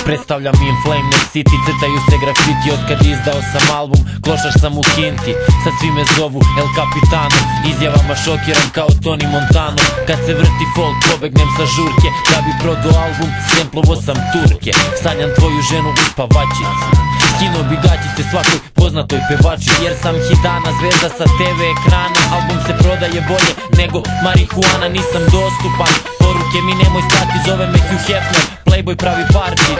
Predstavljam In Flame, ne City, crtaju se grafiti. Otkad izdao sam album, klošaš sam u Kinti. Sad svi me zovu El Capitano, izjavama šokiram kao Tony Montano. Kad se vrti folk, pobegnem sa žurke, da bi prodao album, semplovo sam Turke. Sanjam tvoju ženu u spavačici, skinuo bi gaćice svakoj poznatoj pevači. Jer sam hitana zvezda sa TV ekrana, album se prodaje bolje nego marihuana. Nisam dostupan, poruke mi nemoj stati, zove me Hugh Hefner, Playboy pravi party.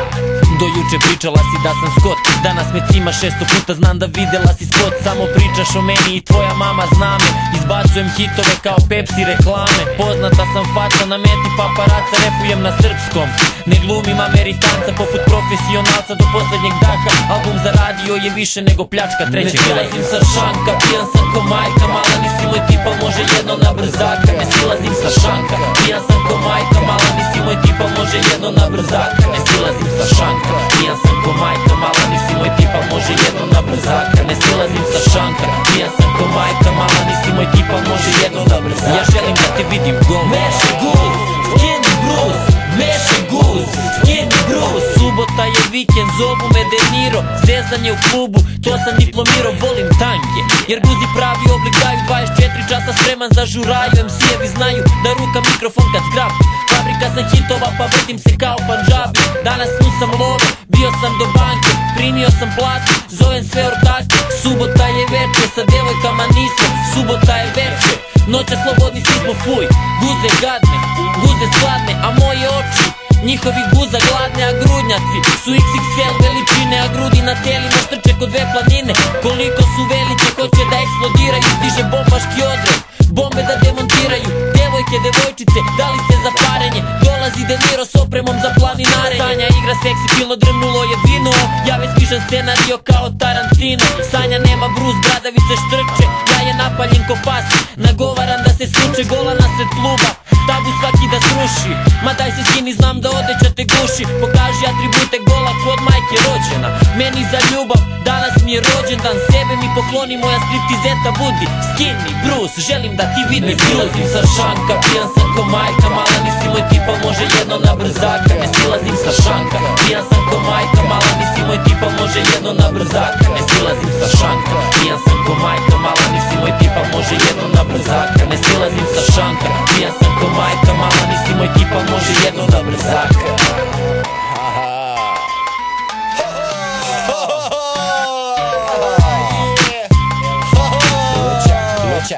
Do juče pričala si da sam Scott, danas me cima 600 puta, znam da videla si spot. Samo pričaš o meni i tvoja mama zna me, izbacujem hitove kao Pepsi reklame. Poznata sam faca na meti paparaca, repujem na srpskom, ne glumim Amerikanca. Poput profesionalca do poslednjeg daha, album zaradio je više nego pljačka trećeg. Ne silazim sa šanka, pijan sam ko majka, mala nisi moj tip, al može jedno na brzaka. Ne silazim sa šanka, pijan sam ko majka, mala nisi moj tip, al može jedno na brzaka. Ne silazim sa šanka, pijan sam ko majka, mala nisi moj tip, al može jedno na brzaka. Ne silazim sa šanka, pijan sam ko majka, mala nisi moj tip, al može jedno na brzaka. Ja želim da te vidim gol, Meše Guz, Skinny Bruce, Meše Guz, Skinny Bruce. Subota je vikend, zovu me De Niro, zezanje u klubu, to sam diplomirao, volim tanke. Jer guzi pravi oblik daju, 24 časa spreman za žuraju. MC-evi znaju da ruka mikrofon kad zgrabi, fabrika sam hitova pa vrtim se kao Pandžabi. Danas snusam love, bio sam do banke, primio sam platu, zovem sve ortake. Subota je veče, sa devojkama nismo, subota je veče, noće slobodni svi smo fuj. Guze gadne, guze skladne, a moje oči njihovi guza gladne. A grudnjaci su XXL veličine, a grudi na telima štrče kod dve planine. Koliko su velike, hoće da eksplodiraju, stiže bombaški odred, bombe da demontiraju. Devojke, devojčice, da li ste za parenje? Dolazi De Niro s opremom za planinarenje. Sanja igra seksi, pilno drnulo je vino, ja već pišem scenario kao Tarantino. Sanja nema bruz, bradavice štrče, ja je napaljen ko pas, nagovaram da se sluče, gola nasred kluba, tabu svaki da sruši. Ma daj se skini, znam da odeća te guši, pokaži atribute gola kod majke rođena. Meni za ljubav, danas mi je rođendan, sebe mi pokloni, moja striptizeta budi Skinny Bruce, želim da ti vidim. Ne silazim sa šanka, pijan sam ko majka, mala nisi moj tip, al može jedno na brzaka. Ne silazim sa šanka, pijan sam ko majka, mala nisi moj tip, al može jedno na brzaka. Ne silazim sa šanka, pijan sam ko majka, mala nisi moj tip, al može jedno na brzaka. Ne silazim sa šanka, pijan sam ko majka, mala nisi moj tip, al može jedno na brzaka.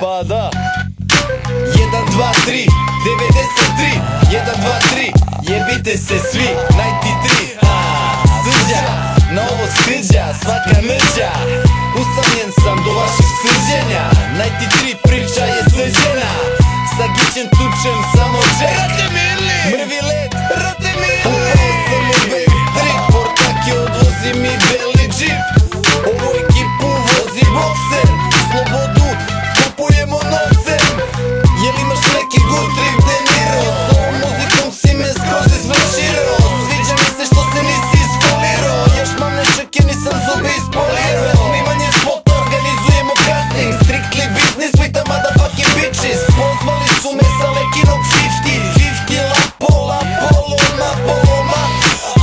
Pa da 1, 2, 3, 93 1, 2, 3, jebite se svi 93, srđa, na ovo srđa, svaka mrđa. Usamljen sam do vaših srđenja, 93 priča je srđena. Sa gićem tučem samo ček, mrvi led, rate mili. Upravo sam u backstreet, portake odvozi mi beli džip. Ovo ekipu vozi bokser, slobodu kupujemo novcem. Jel imaš neki good trip, De Niro? S ovom muzikom si me skroz izvrširao. Sviđa mi se što se nisi isfolirao, još mam nešake, nisam zube ispolirao. Snimanje spota, organizujemo casting, strictly business with the motherfucking bitches. Pozvali su me sa Lekinog 50 la pola, poloma, poloma.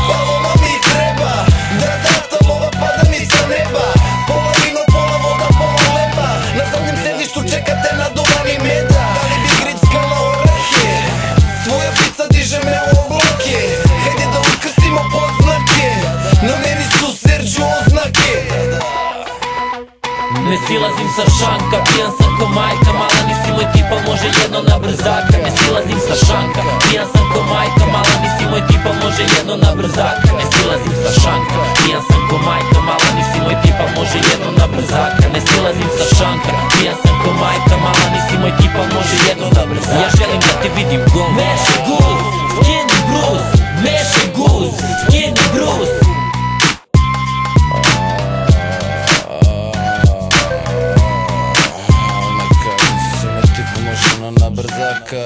Paloma mi treba, dradata lova pada mi sa neba. Pola vino, pola voda, pola leba. Na zadnjem sedištu čekate na duvani meda. Da li bi grickala orahe, tvoja pizza diže me u obloke. Hajde da ukrstimo podznake, na meni su Sergio oznake. Ne silazim sa šanka, pijan sam ko majka, mala nisi moj tip, al može jedno na brzaka. Ne silazim sa šanka, pijan sam ko majka, mala nisi moj tip, al može jedno na brzaka. Ne silazim sa šanka, pijan sam ko majka, mala nisi moj tip, al može jedno na brzaka. Ne silazim sa šanka, pijan sam ko majka, mala nisi moj tip, al može jedno na brzaka. Ja želim da te vidim gol, Meše Guz, Skinny Bruce, Meše Guz, Skinny Bruce. Na brzaka.